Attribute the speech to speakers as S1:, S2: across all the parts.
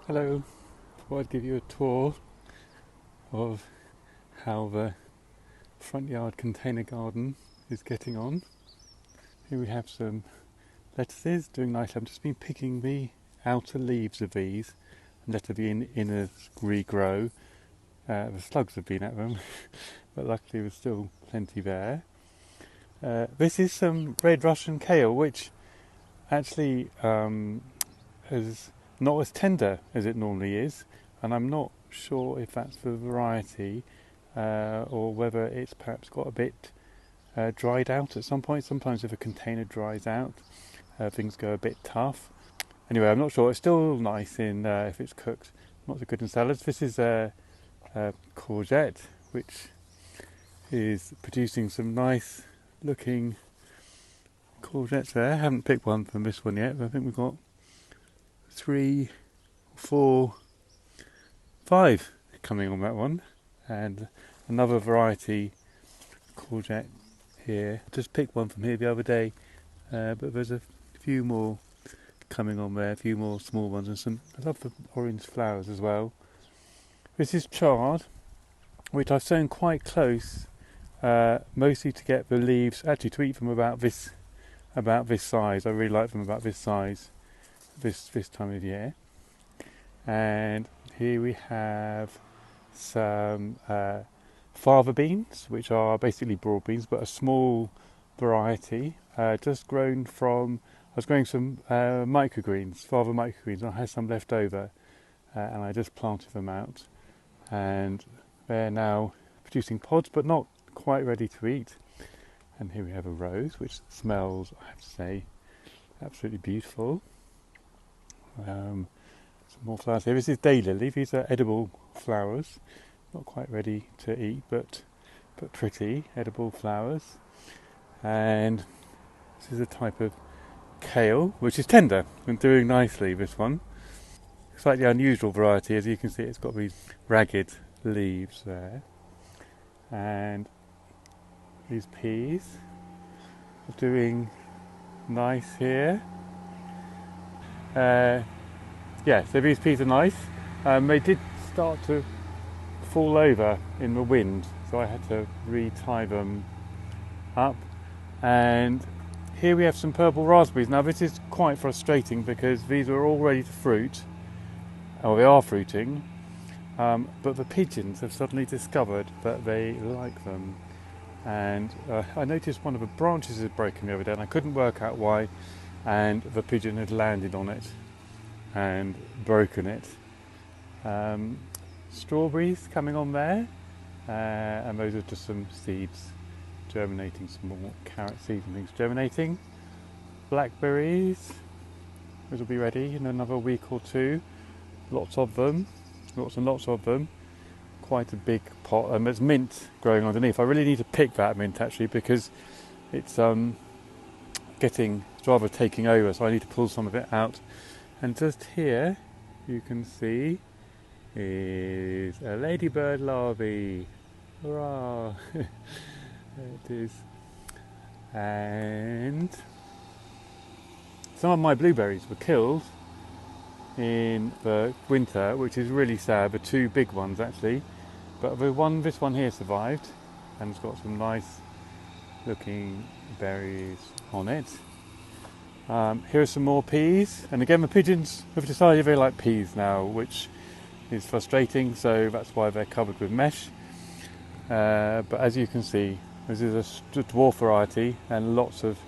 S1: Hello, thought I'd give you a tour of how the front yard container garden is getting on. Here we have some lettuces doing nicely. I've just been picking the outer leaves of these and letting the inners regrow. The slugs have been at them, but luckily there's still plenty there. This is some red Russian kale, which actually is not as tender as it normally is, and I'm not sure if that's the variety or whether it's perhaps got a bit dried out at some point. Sometimes if a container dries out, things go a bit tough. Anyway, I'm not sure. It's still nice in if it's cooked, not so good in salads. This is a courgette, which is producing some nice looking courgettes there. I haven't picked one from this one yet, but I think we've got 3, 4, 5 coming on that one, and another variety courgette here. Just picked one from here the other day, but there's a few more coming on there, a few more small ones, and some. I love the orange flowers as well. This is chard, which I've sown quite close, mostly to get the leaves, actually to eat them about this size. I really like them about this size. This time of year. And here we have some fava beans, which are basically broad beans, but a small variety, just grown from. I was growing some microgreens, fava microgreens, and I had some left over, and I just planted them out, and they're now producing pods, but not quite ready to eat. And here we have a rose, which smells, I have to say, absolutely beautiful. Some more flowers here. This is Daylily. These are edible flowers, not quite ready to eat, but pretty edible flowers. And this is a type of kale, which is tender and doing nicely. This one, slightly unusual variety, as you can see. It's got these ragged leaves there, and these peas are doing nice here. So these peas are nice. They did start to fall over in the wind, so I had to re-tie them up. And here we have some purple raspberries. Now this is quite frustrating because these are all ready to fruit, or they are fruiting, but the pigeons have suddenly discovered that they like them. And I noticed one of the branches had broken the other day, and I couldn't work out why, and the pigeon had landed on it and broken it. Strawberries coming on there, and those are just some seeds germinating, some more carrot seeds and things germinating. Blackberries, those will be ready in another week or two. Lots of them, lots and lots of them. Quite a big pot, and there's mint growing underneath. I really need to pick that mint actually, because it's rather taking over, so I need to pull some of it out. And just here you can see is a ladybird larvae. Hurrah! There it is. And some of my blueberries were killed in the winter, which is really sad. The 2 big ones actually, but this one here survived, and it's got some nice looking berries on it. Here are some more peas, and again the pigeons have decided they like peas now, which is frustrating, so that's why they're covered with mesh. But as you can see, this is a dwarf variety, and lots of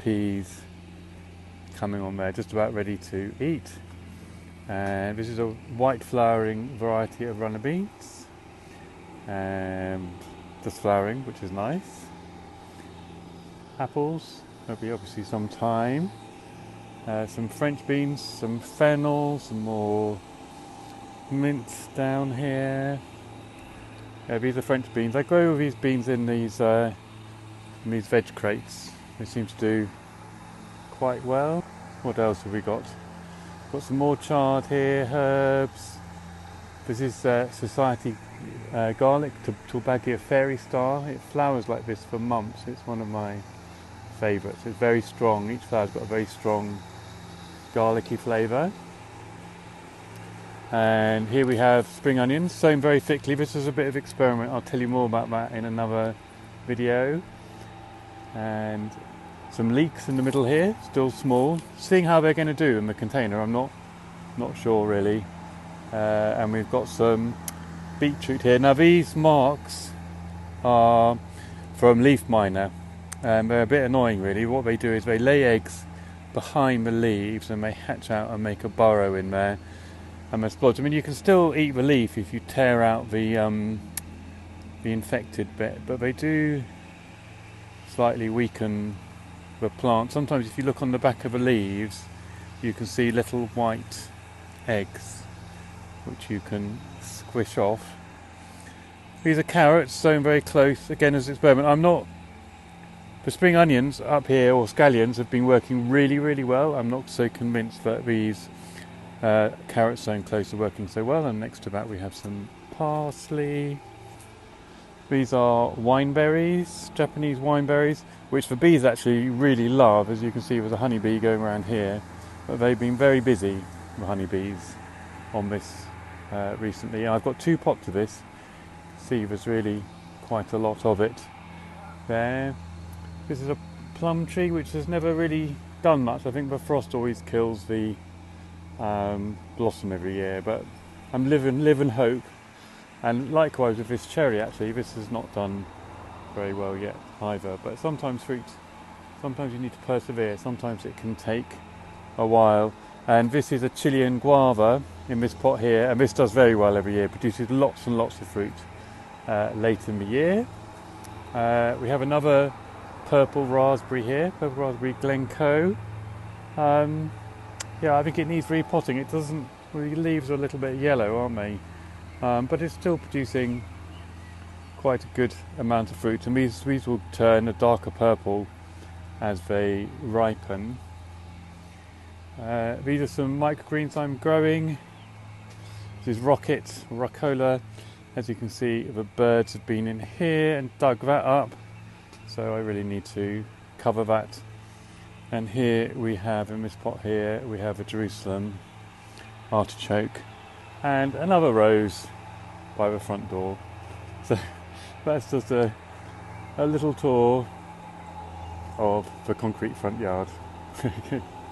S1: peas coming on there, just about ready to eat. And this is a white flowering variety of runner beans, and just flowering, which is nice. Apples, there'll be obviously some time. Some French beans, some fennel, some more mint down here. Yeah, these are French beans. I grow these beans in these veg crates. They seem to do quite well. What else have we got? Got some more chard here, herbs. This is Society garlic, Tulbaghia fairy star. It flowers like this for months. It's one of my favourites. It's very strong. Each flower's got a very strong garlicky flavour. And here we have spring onions sown very thickly. This is a bit of experiment. I'll tell you more about that in another video. And some leeks in the middle here, still small. Seeing how they're going to do in the container, I'm not sure really. And we've got some beetroot here. Now these marks are from leaf miner, and they're a bit annoying really. What they do is they lay eggs behind the leaves and they hatch out and make a burrow in there and they explode. I mean, you can still eat the leaf if you tear out the infected bit, but they do slightly weaken the plant. Sometimes if you look on the back of the leaves you can see little white eggs which you can squish off. These are carrots sown very close, again as an experiment. The spring onions up here, or scallions, have been working really, really well. I'm not so convinced that these carrots sown close are working so well. And next to that we have some parsley. These are wineberries, Japanese wineberries, which the bees actually really love. As you can see, there's a honeybee going around here. But they've been very busy, the honeybees, on this recently. I've got 2 pots of this. See, there's really quite a lot of it there. This is a plum tree which has never really done much. I think the frost always kills the blossom every year, but I'm living hope. And likewise with this cherry, actually, this has not done very well yet either. But sometimes you need to persevere. Sometimes it can take a while. And this is a Chilean guava in this pot here, and this does very well every year. Produces lots and lots of fruit late in the year. We have another purple raspberry here, purple raspberry Glen Coe. Yeah, I think it needs repotting. It doesn't. Well, the leaves are a little bit yellow, aren't they? But it's still producing quite a good amount of fruit, and these will turn a darker purple as they ripen. These are some microgreens I'm growing. This is rucola. As you can see, the birds have been in here and dug that up, so I really need to cover that. And here we have, in this pot here, we have a Jerusalem artichoke and another rose by the front door. So that's just a little tour of the concrete front yard.